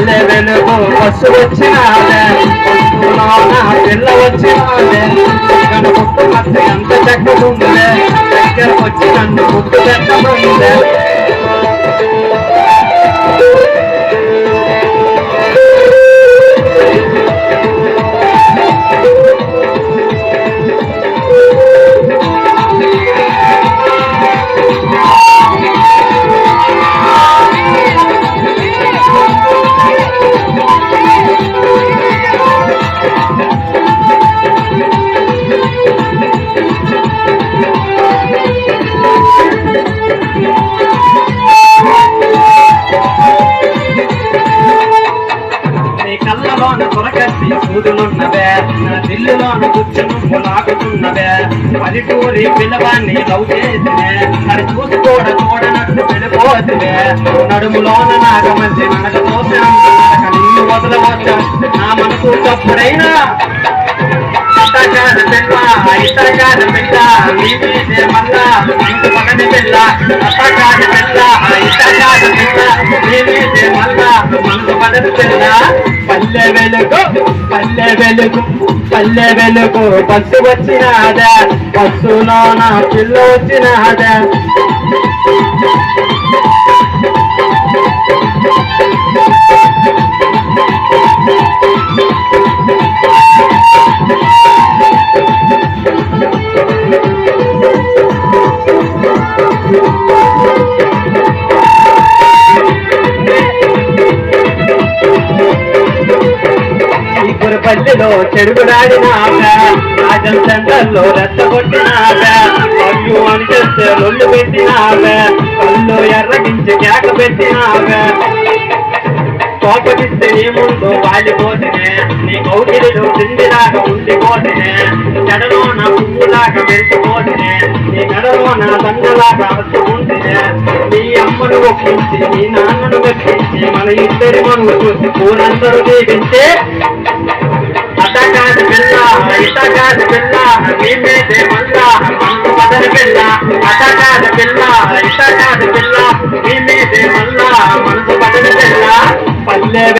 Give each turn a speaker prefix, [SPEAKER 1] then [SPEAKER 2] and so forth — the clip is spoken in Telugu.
[SPEAKER 1] పల్లె వెలుగు బస్సు వచ్చినాదే, బస్సులోన పిల్ల వచ్చినాదే, పుట్టు మచ్చ ఎంత చక్కగుందే, దగ్గరకు వచ్చి నన్ను పుట్టు పెట్టముందే. కళ్ళలోన కొరకట్టి సూదులున్నవే, నా దిల్లులోన గుచ్చి నువ్వు లాగుతున్నవే, పల్లెటూరి పిల్లవాన్ని లవ్ చేసినే, అది చూడనట్టు వెళ్ళిపోతువే, నడుములోన నాగమంచి నడక తోసాం, నిన్ను వదలవచ్చా నా మనసు తప్పుడైనా. ఇష్టకాద పిల్ల నీ మీదే మళ్ళా ఇంటి పక్కన పిల్ల, అత్తకాద పిల్ల ఇష్టకాద పిల్ల నీ మీదే మళ్ళా మనసు పడని పిల్ల. పల్లె వెలుగు బస్సు వచ్చినాదే, బస్సులో నా పిల్ల వచ్చినాదే. పల్లెలో చెడుగుడాడినాగా, రాజం సెంటర్లో రెచ్చగొట్టినాగా, అయ్యు అని చేస్తే రొల్లు పెట్టినాగా, కళ్ళు ఎర్రగించి కేక పెట్టినాగా, కోపగిస్తే నీ ముందు వాలిపోతినే, నీ కౌగిలిలో తిండిలాగా ఉండిపోతినే, చెడలో నా పువ్వులాగా వెళ్తుపోతినే, నీ మెడలో నా దండలాగా అరుచుకుంటునే, నీ అమ్మను ఒప్పించి నీ నాన్నను మెప్పించి మన ఇద్దరి మనువు చూసి పూలందరూ దీవించే